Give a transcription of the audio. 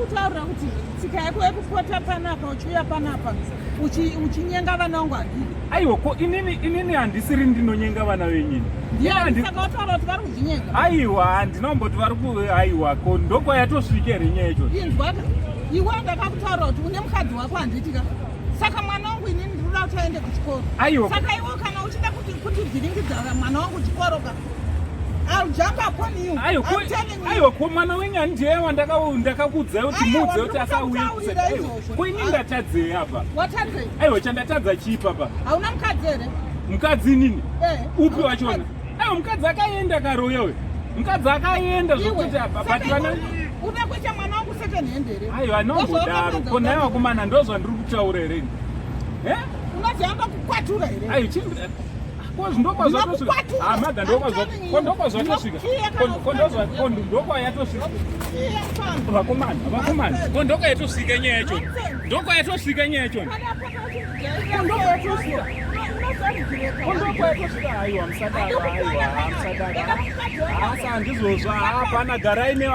kutaura kuti tsika yako yekupota panapa uchiuya panapa uchinyenga vana vangu handiri. Aiwa, ko inini handisiri ndinonyenga vana venyini. Saka wataura kuti vari kuzvinyenga. Aiwa, handinomboti vari aiwa, ko ndokwayatosvika here nyaya ichocho. Inzwaka, iwe ndakakutaura kuti une mukadzi wako handitika. Saka mwana wangu inini ndinoda kuti aende kuchikoro. Aiwa. Saka iwe kana uchida kuti vhiringidza mwana wangu chikoro ka. I'll jump upon you. I'm telling you. Aiwa, ko mwana wenyu ndiye wandakakuudza kuti mudze kuti asauya kuseka. Ko inini ndatadzei apa? Watadzei? Aiwa, chandatadza chipa pa. Hauna mukadzi here? Mukadzi nini? Upi Hauna wachona? mukadzi? Aiwa, mukadzi akaenda karoya we. Mukadzi akaenda zvokuti apa but vana uda kuita mwana wangu second hand here. Aiwa, anombodaro. Ko naye wakomana ndozva ndiri kutaura here. Unozoamba kukwatura here? Aiwa, ndokwa zvatosvika. Maga ndokwa zvatosvika. Ndokwa yatosvika. Vakomana. Ndokwa yatosvika nyaya yacho. Ndokwa yatosvika nyaya yacho. Ndokwa yatosvika. Aiwa, musadaro. Asa handizozva. Hapana, garai ne